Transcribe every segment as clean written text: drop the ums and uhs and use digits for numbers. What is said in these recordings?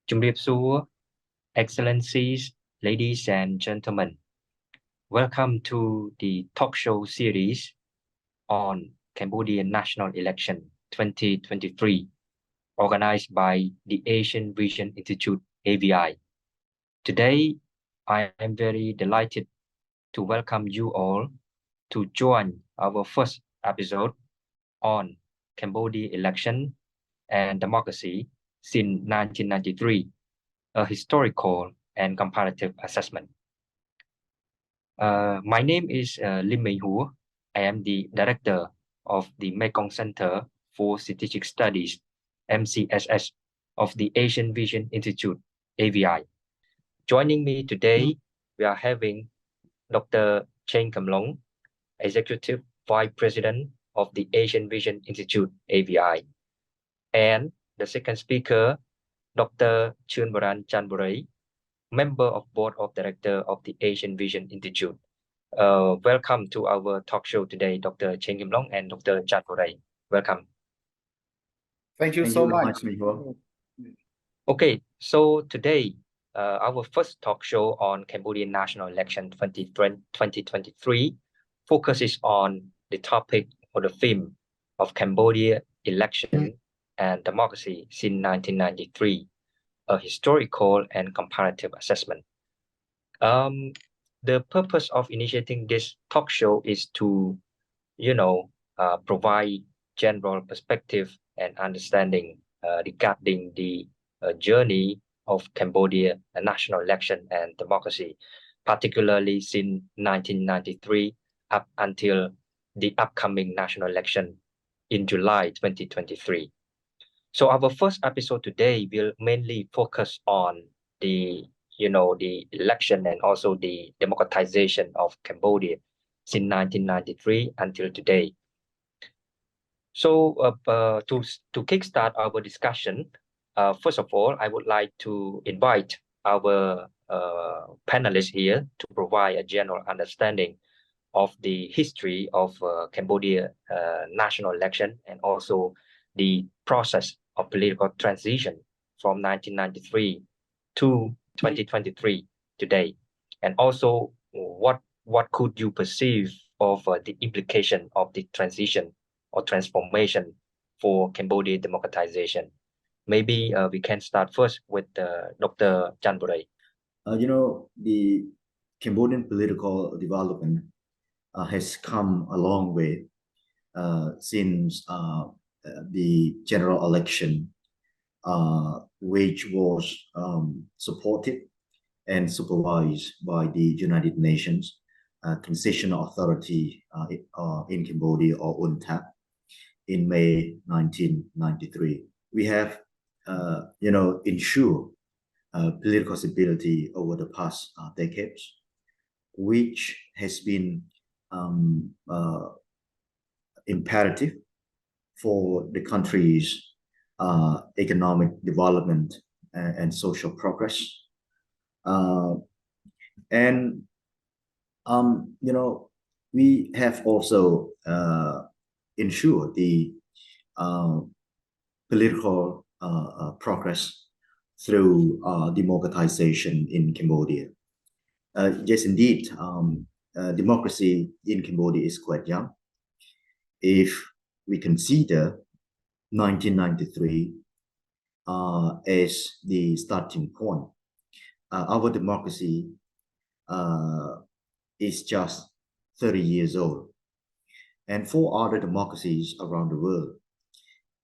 Jumripsur, Excellencies, ladies and gentlemen, welcome to the talk show series on Cambodian National Election 2023, organized by the Asian Vision Institute AVI. Today, I am very delighted to welcome you all to join our first episode on Cambodia election and democracy since 1993, a historical and comparative assessment. My name is Lim Mei Hua. I am the director of the Mekong Center for Strategic Studies, MCSS, of the Asian Vision Institute, AVI. Joining me today, we are having Dr. Chen Kamlong, Executive Vice President of the Asian Vision Institute, AVI. And the second speaker, Dr. Chunbaran Chanburay, member of Board of Director of the Asian Vision Institute. Welcome to our talk show today, Dr. Chen Kimlong and Dr. Chanburay. Welcome. Thank you so much, Miho. Okay, so today, our first talk show on Cambodian national election 2023 focuses on the topic or the theme of Cambodia election and democracy since 1993, a historical and comparative assessment. The purpose of initiating this talk show is to, provide general perspective and understanding regarding the journey of Cambodia, a national election and democracy, particularly since 1993 up until the upcoming national election in July 2023. So our first episode today will mainly focus on the election and also the democratization of Cambodia since 1993 until today. So to kickstart our discussion, first of all, I would like to invite our panelists here to provide a general understanding of the history of Cambodia national election and also the process of political transition from 1993 to 2023 today, and also what could you perceive of the implication of the transition or transformation for Cambodia democratization. Maybe we can start first with Dr. Chanburay. The Cambodian political development has come a long way since the general election, which was supported and supervised by the United Nations Transitional Authority in Cambodia, or UNTAC, in May 1993. We have, ensured political stability over the past decades, which has been imperative for the country's economic development and social progress. We have also ensured the political progress through democratization in Cambodia. Yes, indeed, democracy in Cambodia is quite young. If we consider 1993 as the starting point, our democracy is just 30 years old. And for other democracies around the world,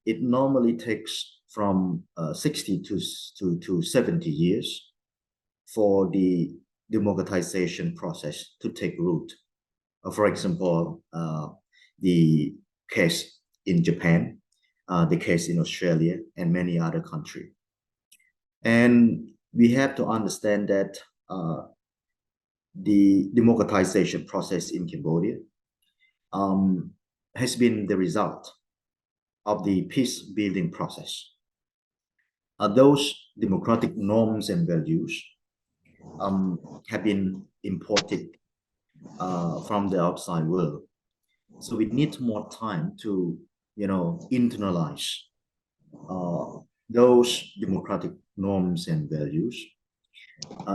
it normally takes from 60 to 70 years for the democratization process to take root. For example, the case in Japan, the case in Australia, and many other countries. And we have to understand that the democratization process in Cambodia has been the result of the peace-building process. Those democratic norms and values have been imported from the outside world. So we need more time to, internalize those democratic norms, and values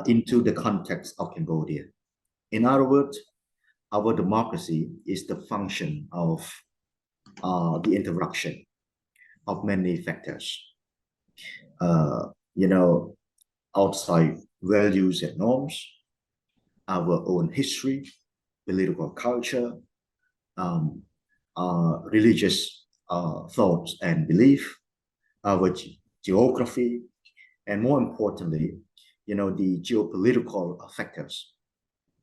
into the context of Cambodia. In other words, our democracy is the function of the interaction of many factors. You know, outside values and norms, our own history, political culture, religious thoughts and belief, our geography, and more importantly, the geopolitical factors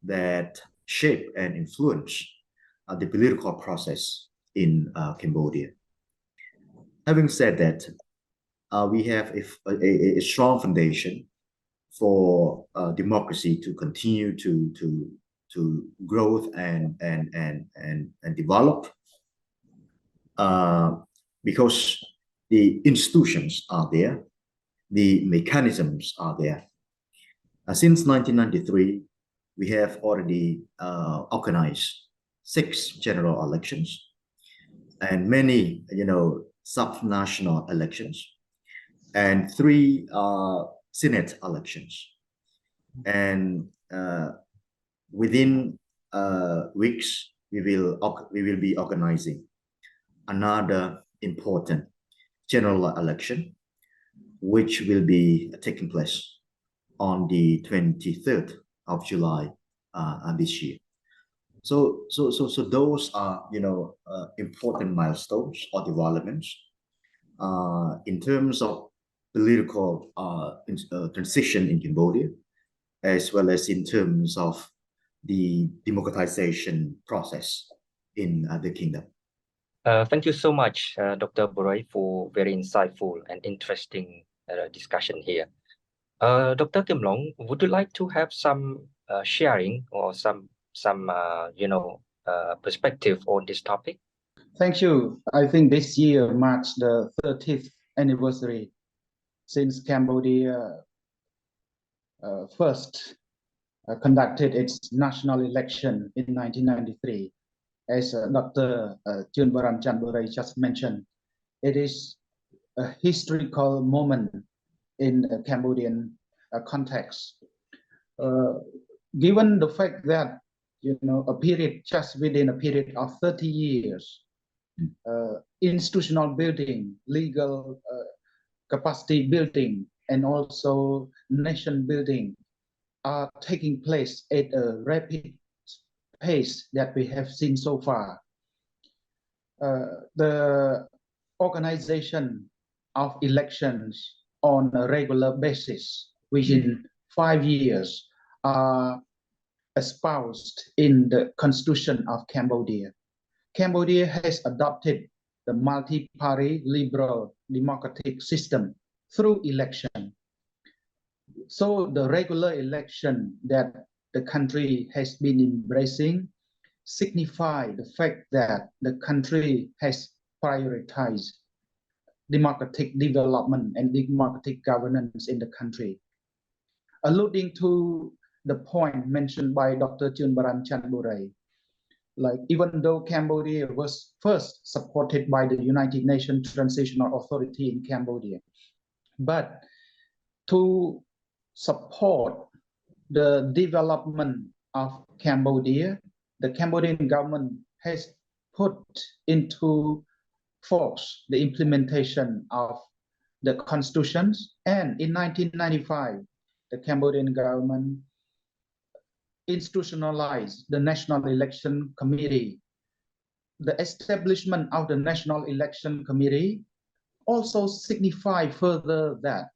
that shape and influence the political process in Cambodia. Having said that, we have a strong foundation for democracy to continue to growth and develop, because the institutions are there, the mechanisms are there. Since 1993, we have already organized 6 general elections and many, subnational elections and 3 Senate elections. And within weeks, we will be organizing another important general election, which will be taking place on the 23rd of July this year. So those are, important milestones or developments in terms of political transition in Cambodia, as well as in terms of the democratization process in the kingdom. Thank you so much, Dr. Boray, for very insightful and interesting discussion here. Dr. Kim Long, would you like to have some sharing or some perspective on this topic? Thank you. I think this year marks the 30th anniversary since Cambodia first conducted its national election in 1993. As Dr. Chun Baran Chanburay just mentioned, it is a historical moment in a Cambodian context. Given the fact that, a period just within a period of 30 years, institutional building, legal capacity building, and also nation building are taking place at a rapid pace that we have seen so far. The organization of elections on a regular basis within 5 years are espoused in the Constitution of Cambodia. Cambodia has adopted the multi-party liberal democratic system through election. So the regular election that the country has been embracing signify the fact that the country has prioritized democratic development and democratic governance in the country. Alluding to the point mentioned by Dr. Chun Baran Chanburay, like even though Cambodia was first supported by the United Nations Transitional Authority in Cambodia, but to support the development of Cambodia, the Cambodian government has put into force the implementation of the constitutions, and in 1995, the Cambodian government institutionalized the National Election Committee. The establishment of the National Election Committee also signifies further that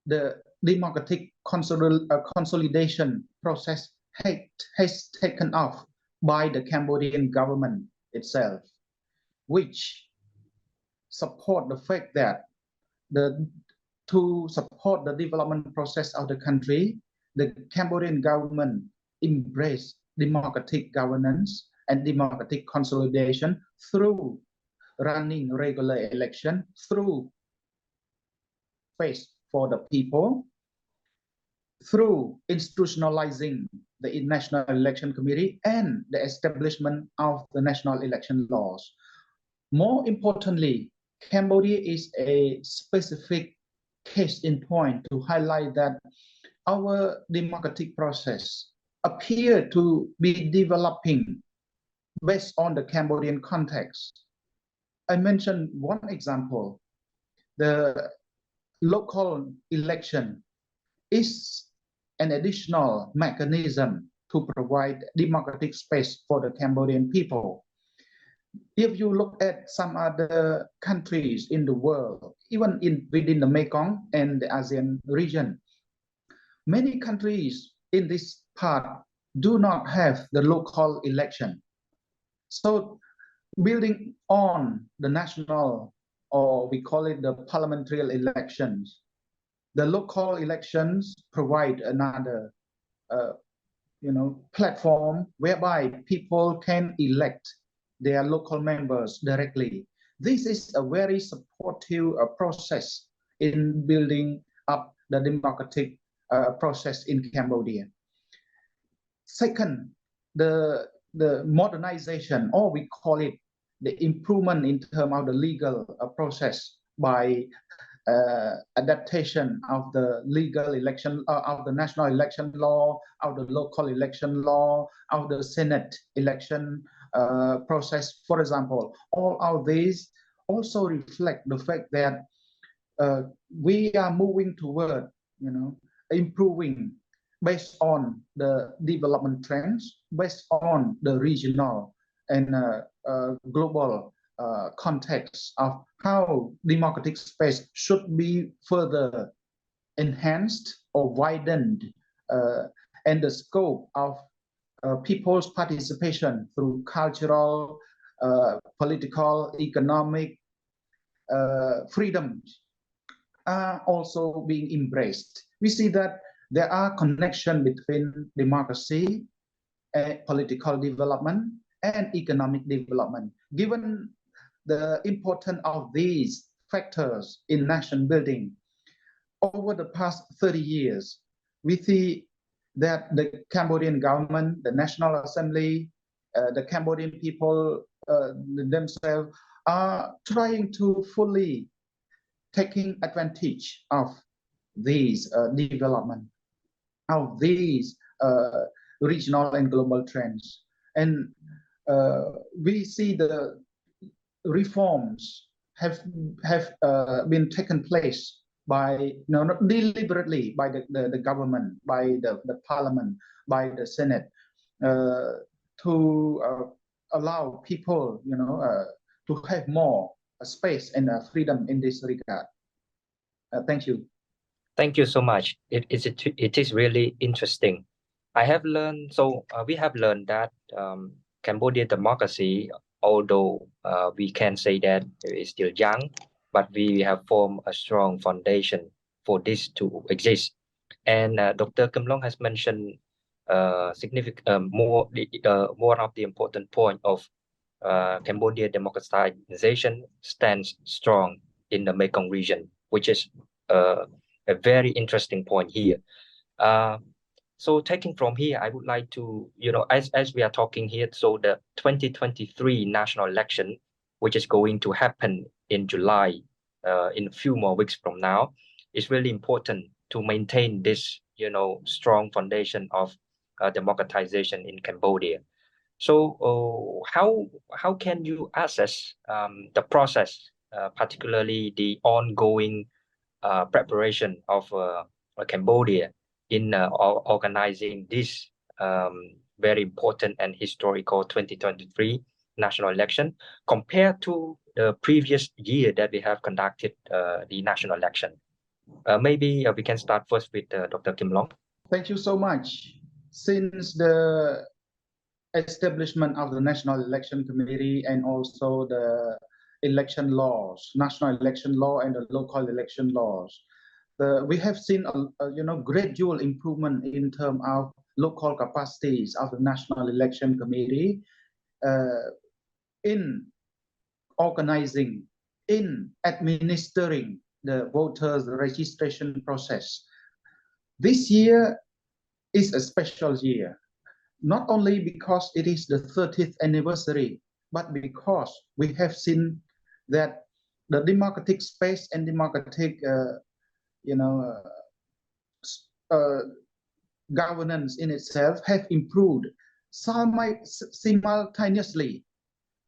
the democratic consolidation process has taken off by the Cambodian government itself, which support the fact that to support the development process of the country, the Cambodian government embraced democratic governance and democratic consolidation through running regular election, through face for the people, through institutionalizing the National Election Committee and the establishment of the national election laws. More importantly, Cambodia is a specific case in point to highlight that our democratic process appear to be developing based on the Cambodian context. I mentioned one example. The local election is an additional mechanism to provide democratic space for the Cambodian people. If you look at some other countries in the world, even within the Mekong and the ASEAN region, many countries in this part do not have the local election. So building on the national, or we call it the parliamentary elections, the local elections provide another platform whereby people can elect their local members directly. This is a very supportive process in building up the democratic process in Cambodia. Second, the modernization, or we call it the improvement in terms of the legal process by adaptation of the legal election, of the national election law, of the local election law, of the Senate election process, for example. All of these also reflect the fact that we are moving toward, improving based on the development trends, based on the regional and global context of how democratic space should be further enhanced or widened, and the scope of people's participation through cultural, political, economic freedoms are also being embraced. We see that there are connections between democracy, political development, and economic development. Given the importance of these factors in nation building, over the past 30 years, we see that the Cambodian government, the National Assembly, the Cambodian people themselves are trying to fully taking advantage of these development, of these regional and global trends. And we see the reforms have been taken place by, not deliberately by the government, by the parliament, by the Senate, to allow people, to have more space and freedom in this regard. Thank you. Thank you so much. It is really interesting. I have learned, we have learned that Cambodian democracy, although we can say that it is still young, but we have formed a strong foundation for this to exist. And Dr. Kim Long has mentioned more of the important point of Cambodia democratization stands strong in the Mekong region, which is a very interesting point here. So taking from here, I would like to, as we are talking here, so the 2023 national election, which is going to happen in July, in a few more weeks from now, is really important to maintain this, strong foundation of democratization in Cambodia. So how can you assess the process, particularly the ongoing preparation of Cambodia in organizing this very important and historical 2023 national election compared to the previous year that we have conducted the national election? Maybe we can start first with Dr. Kim Long. Thank you so much. Since the establishment of the National Election Committee and also the election laws, national election law and the local election laws, we have seen a gradual improvement in terms of local capacities of the National Election Committee in organizing, in administering the voters registration process. This year is a special year, not only because it is the 30th anniversary, but because we have seen that the democratic space and democratic governance in itself have improved simultaneously,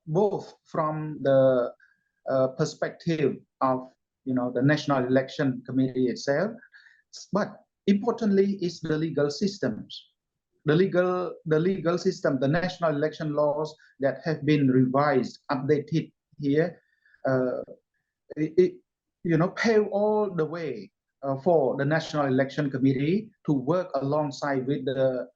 both from the perspective of the National Election Committee itself, but importantly is the legal systems, the legal system, the national election laws that have been revised, updated here, pave all the way for the National Election Committee to work alongside with the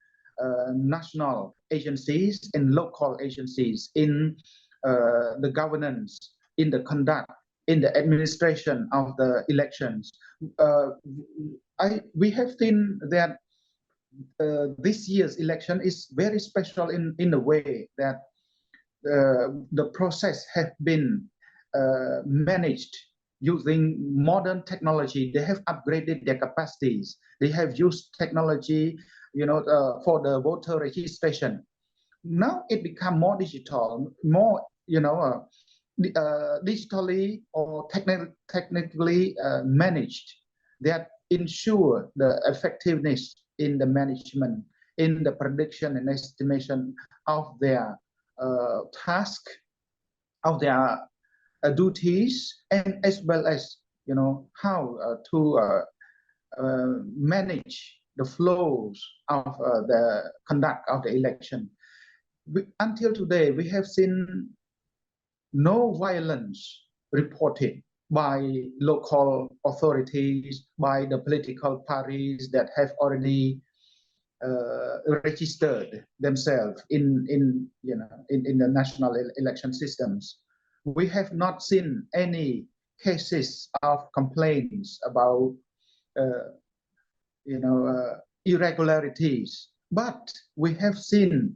national agencies and local agencies in the governance, in the conduct, in the administration of the elections. We have seen that this year's election is very special in a way that the process has been managed using modern technology. They have upgraded their capacities. They have used technology, for the voter registration. Now it become more digital, more, digitally or technically managed, that ensure the effectiveness in the management, in the prediction and estimation of their task, of their duties, and as well as how to manage the flows of the conduct of the election. Until today, we have seen no violence reported by local authorities, by the political parties that have already registered themselves in the national election systems. We have not seen any cases of complaints about irregularities, but we have seen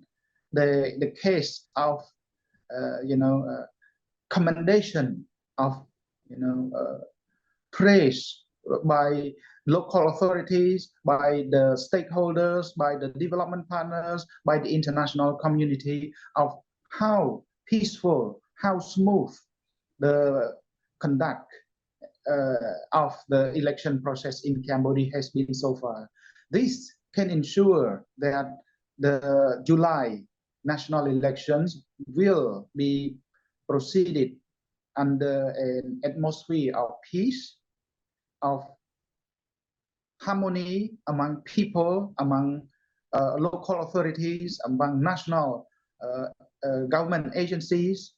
the case of commendation of praise by local authorities, by the stakeholders, by the development partners, by the international community, of how peaceful, how smooth the conduct of the election process in Cambodia has been so far. This can ensure that the July national elections will be proceeded under an atmosphere of peace, of harmony among people, among local authorities, among national government agencies.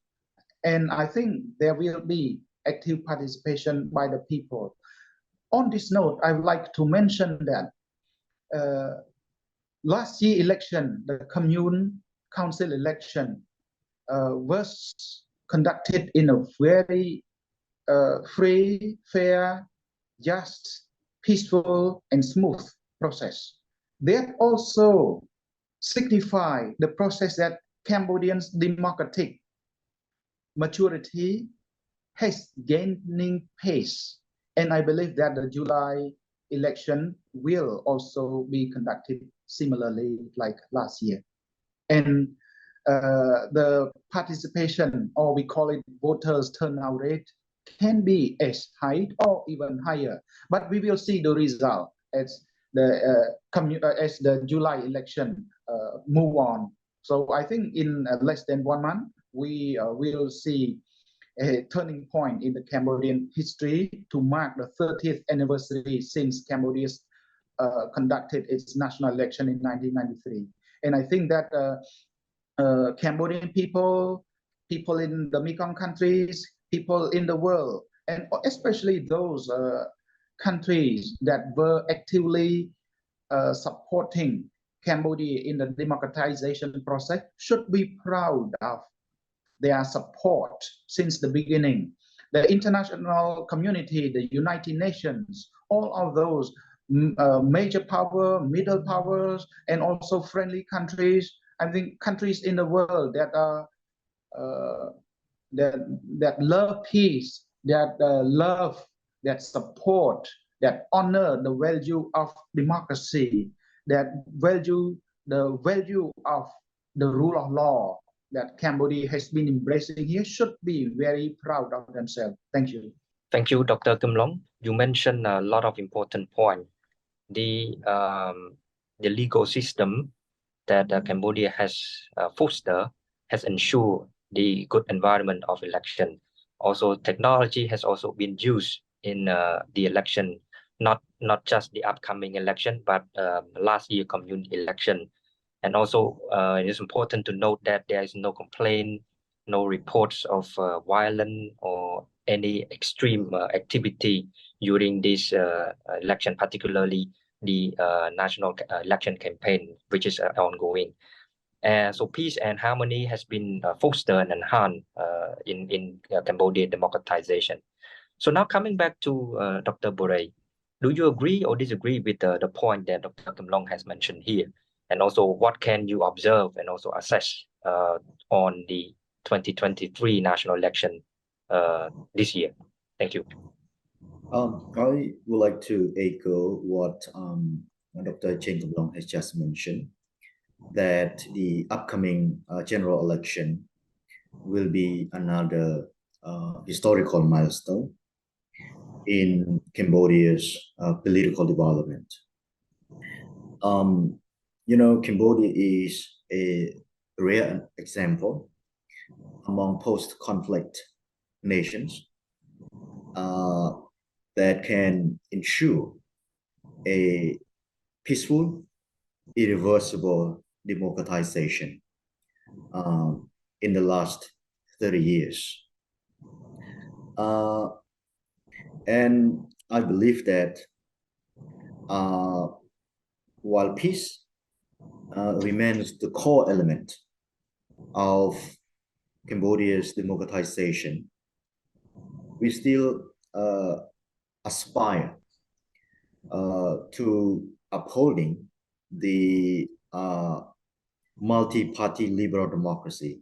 And I think there will be active participation by the people. On this note, I would like to mention that last year election, the commune council election, was conducted in a very free, fair, just, peaceful, and smooth process. That also signify the process that Cambodians' democratic maturity has gaining pace. And I believe that the July election will also be conducted similarly like last year. And the participation, or we call it voters turnout rate, can be as high or even higher. But we will see the result as the July election move on. So I think in less than 1 month, we will see a turning point in the Cambodian history to mark the 30th anniversary since Cambodia conducted its national election in 1993. And I think that Cambodian people in the Mekong countries, people in the world, and especially those countries that were actively supporting Cambodia in the democratization process should be proud of their support since the beginning. The international community, the United Nations, all of those major power, middle powers, and also friendly countries, I think countries in the world that are that love peace, that love, that support, that honor the value of democracy, that value the value of the rule of law that Cambodia has been embracing here, should be very proud of themselves. Thank you. Thank you, Dr. Kim Long. you mentioned a lot of important points. The legal system that Cambodia has fostered has ensured the good environment of election. Also, technology has also been used in the election, not just the upcoming election, but last year community election. And also, it is important to note that there is no complaint, no reports of violence or any extreme activity during this election, particularly the national election campaign, which is ongoing. So peace and harmony has been fostered and enhanced in Cambodia democratization. So now coming back to Dr. Borey, do you agree or disagree with the point that Dr. Kim Long has mentioned here? And also, what can you observe and also assess on the 2023 national election this year? Thank you. I would like to echo what Dr. Chen Kim Long has just mentioned, that the upcoming general election will be another historical milestone in Cambodia's political development. Cambodia is a rare example among post-conflict nations that can ensure a peaceful, irreversible democratization in the last 30 years. And I believe that while peace remains the core element of Cambodia's democratization, we still aspire to upholding the multi-party liberal democracy.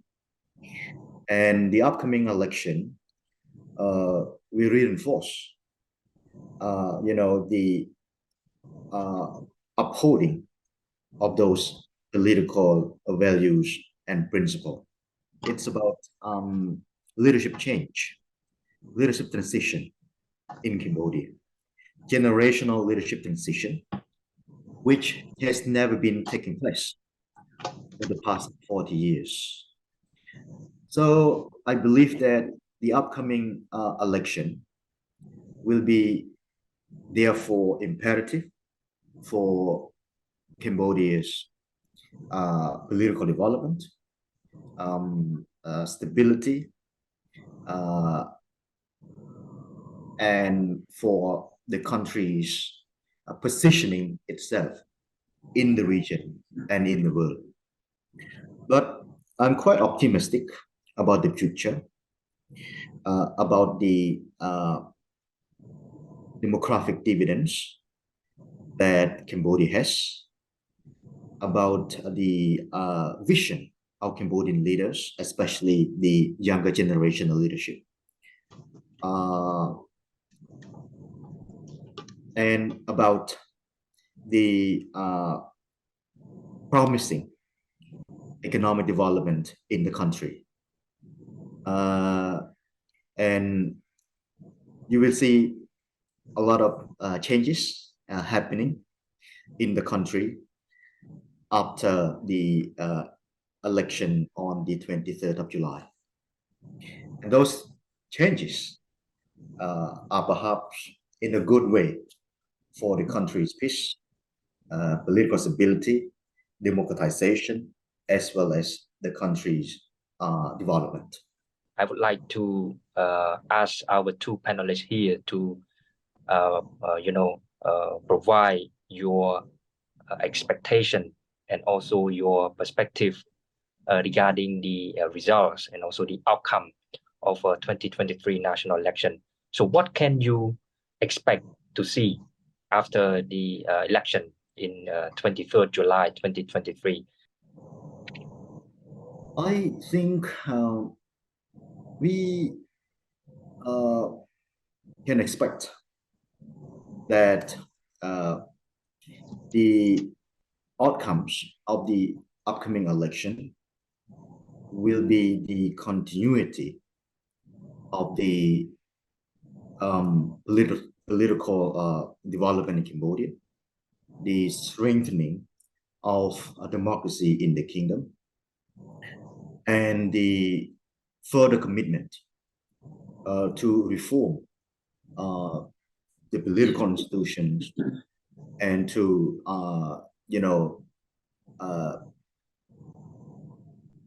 And the upcoming election will reinforce, the upholding of those political values and principles. It's about leadership change, leadership transition in Cambodia, generational leadership transition, which has never been taking place for the past 40 years. So I believe that the upcoming election will be therefore imperative for Cambodia's political development, stability, and for the country's positioning itself in the region and in the world. But I'm quite optimistic about the future, about the demographic dividends that Cambodia has, about the vision of Cambodian leaders, especially the younger generation of leadership, and about the promising economic development in the country. And you will see a lot of changes happening in the country after the election on the 23rd of July. And those changes are perhaps in a good way for the country's peace, political stability, democratization, as well as the country's development. I would like to ask our two panelists here to, provide your expectation and also your perspective regarding the results and also the outcome of 2023 national election. So what can you expect to see after the election in 23rd July 2023? I think we can expect that the outcomes of the upcoming election will be the continuity of the political development in Cambodia, the strengthening of democracy in the kingdom, and the further commitment to reform the political institutions and to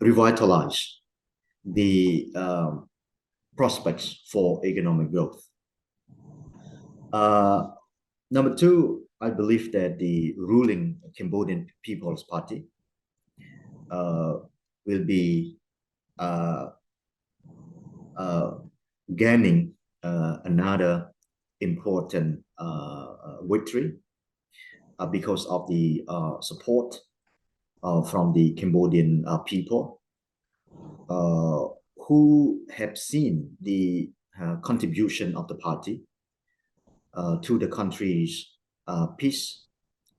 revitalize the prospects for economic growth. Number two, I believe that the ruling Cambodian People's Party will be gaining another important victory because of the support from the Cambodian people who have seen the contribution of the party to the country's peace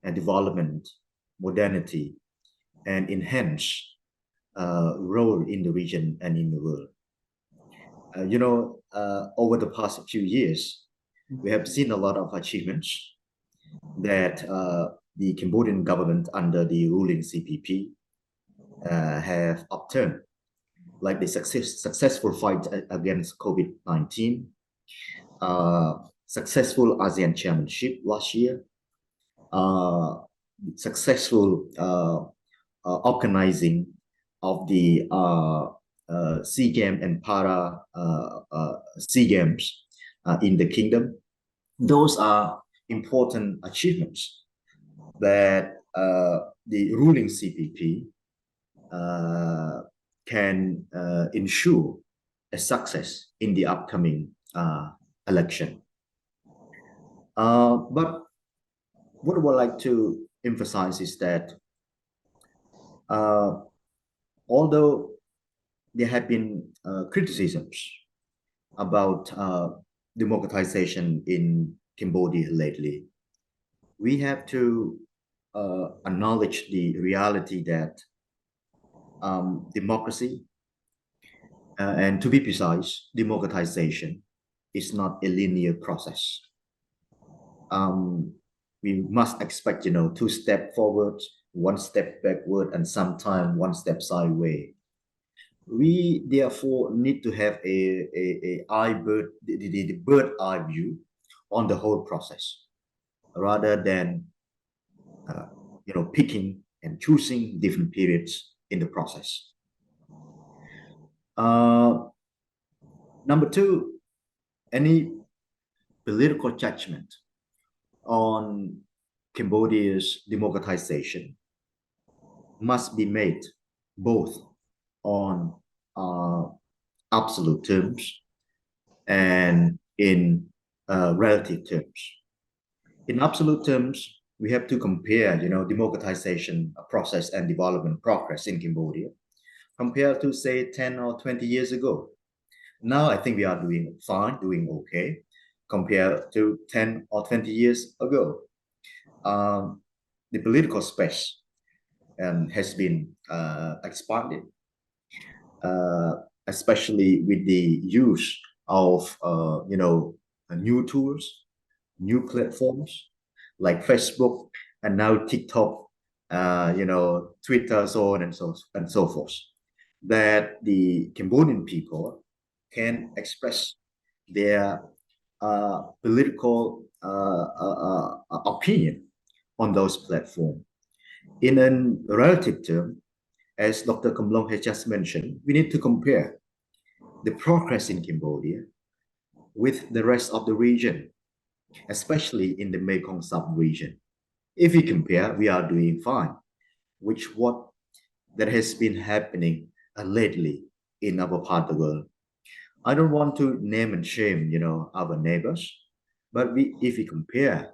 and development, modernity, and enhanced role in the region and in the world. Over the past few years, we have seen a lot of achievements that the Cambodian government under the ruling CPP have obtained, like the successful fight against COVID-19, successful ASEAN chairmanship last year, successful organizing of the SEA Games and Para SEA Games in the kingdom. Those are important achievements that the ruling CPP can ensure a success in the upcoming election. But what I would like to emphasize is that although there have been criticisms about democratization in Cambodia lately, we have to acknowledge the reality that democracy, and to be precise, democratization is not a linear process. We must expect, 2 steps forward, 1 step backward, and sometimes 1 step sideways. We therefore need to have the bird eye view on the whole process, rather than picking and choosing different periods in the process. Number two, any political judgment on Cambodia's democratization must be made both on absolute terms and in relative terms. In absolute terms, we have to compare, democratization process and development progress in Cambodia compared to, say, 10 or 20 years ago. Now, I think we are doing fine, doing okay, compared to 10 or 20 years ago. The political space has been expanded, especially with the use of, new tools, new platforms like Facebook and now TikTok, Twitter, so on and so forth, that the Cambodian people can express their political opinion on those platforms. In a relative term, as Dr. Kamlong has just mentioned, we need to compare the progress in Cambodia with the rest of the region, especially in the Mekong sub-region. If we compare, we are doing fine, which what that has been happening lately in our part of the world. I don't want to name and shame, our neighbors, but if we compare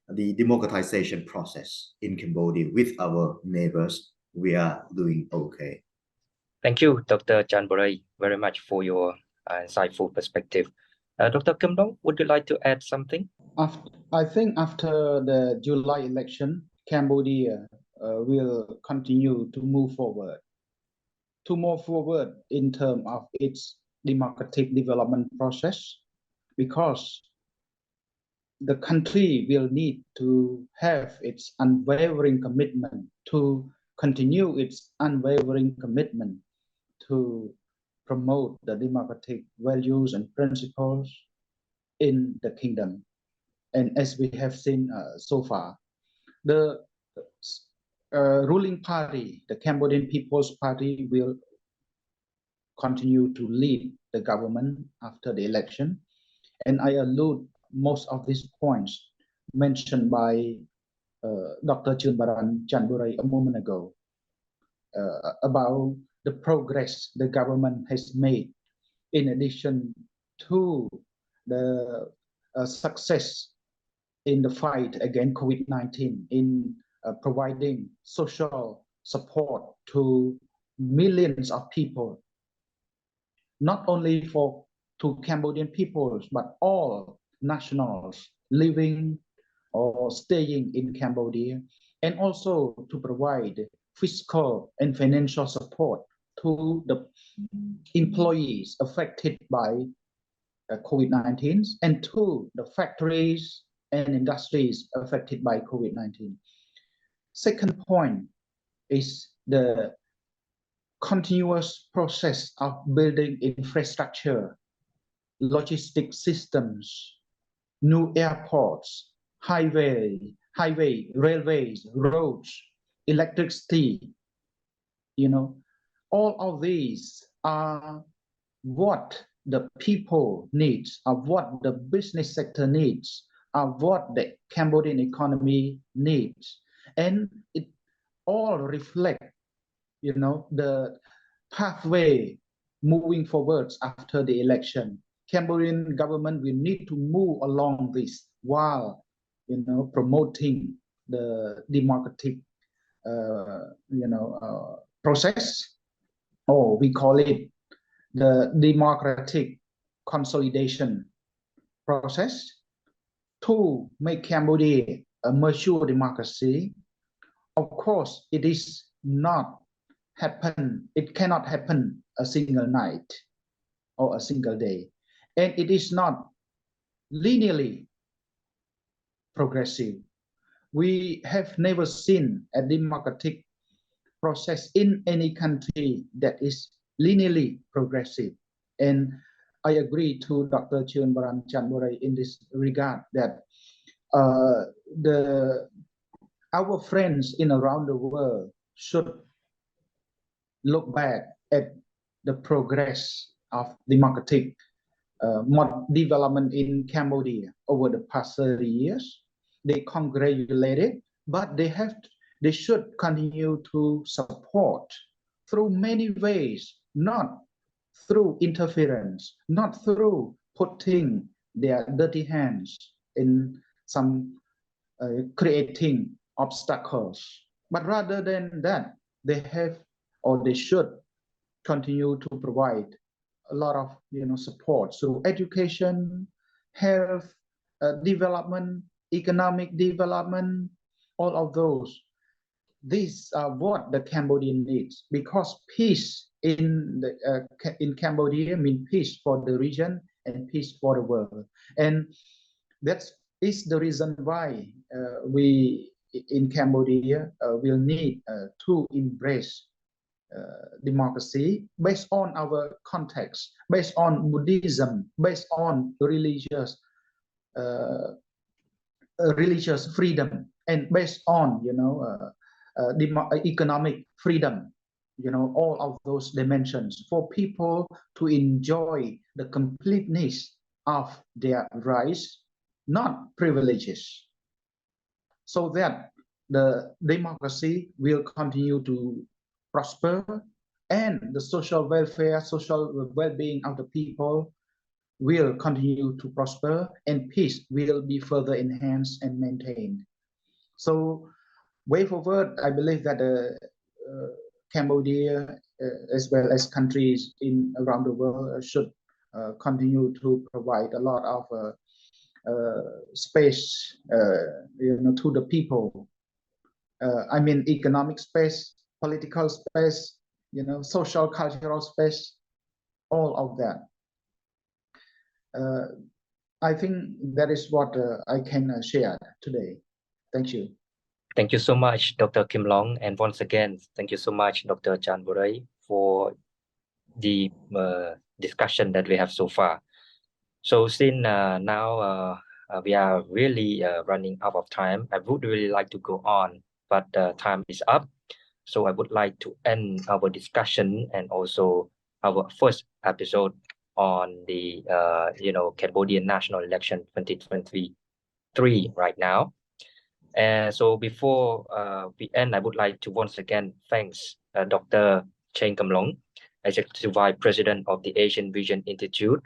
the democratization process in Cambodia with our neighbors, we are doing okay. Thank you, Dr. Chanboray, very much for your insightful perspective. Dr. Kamlong, would you like to add something? I think after the July election, Cambodia will continue to move forward in terms of its democratic development process, because the country will need to have its unwavering commitment to continue its unwavering commitment to promote the democratic values and principles in the kingdom. And as we have seen so far, the ruling party, the Cambodian People's Party, will continue to lead the government after the election. And I allude most of these points mentioned by Dr. Chunbaran Chanburai a moment ago about the progress the government has made in addition to the success in the fight against COVID-19 in providing social support to millions of people, not only to Cambodian peoples, but all nationals living or staying in Cambodia, and also to provide fiscal and financial support to the employees affected by COVID-19 and to the factories and industries affected by COVID-19. Second point is the continuous process of building infrastructure, logistic systems, new airports, railways, roads, electricity. All of these are what the people needs, are what the business sector needs, are what the Cambodian economy needs. And it all reflect, the pathway moving forwards after the election. Cambodian government will need to move along this while, promoting the democratic, process, or we call it the democratic consolidation process to make Cambodia a mature democracy. Of course, it cannot happen a single night or a single day. And it is not linearly progressive. We have never seen a democratic process in any country that is linearly progressive. And I agree to Dr. Chunbaran Chanburai in this regard that our friends in around the world should look back at the progress of democratic development in Cambodia over the past 30 years. They congratulated, but they should continue to support through many ways, not through interference, not through putting their dirty hands in some creating obstacles, but rather than that, they should continue to provide a lot of support through education, health, development, economic development, all of those. These are what the Cambodian needs, because peace in Cambodia means peace for the region and peace for the world. And that is the reason why we in Cambodia will need to embrace democracy based on our context, based on Buddhism, based on religious freedom, and based on economic freedom, all of those dimensions for people to enjoy the completeness of their rights, not privileges, so that the democracy will continue to prosper and the social welfare, social well-being of the people will continue to prosper, and peace will be further enhanced and maintained. So way forward, I believe that Cambodia, as well as countries around the world, should continue to provide a lot of space, to the people. I mean, economic space, political space, social, cultural space, all of that. I think that is what I can share today. Thank you. Thank you so much, Dr. Kim Long. And once again, thank you so much, Dr. Chan Buray, for the discussion that we have so far. So since now we are really running out of time, I would really like to go on, but time is up. So I would like to end our discussion and also our first episode on the Cambodian national election 2023 right now. And so before we end, I would like to once again thanks Dr. Chen Kamlong, Executive Vice President of the Asian Vision Institute,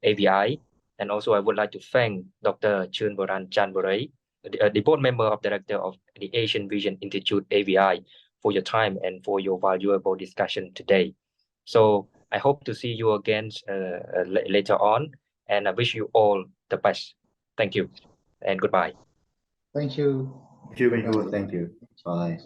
AVI. And also I would like to thank Dr. Chun Boran Chanburay, the board member of director of the Asian Vision Institute, AVI, for your time and for your valuable discussion today. So I hope to see you again later on, and I wish you all the best. Thank you and goodbye. Thank you. Thank you, Benhur. Thank you. Bye.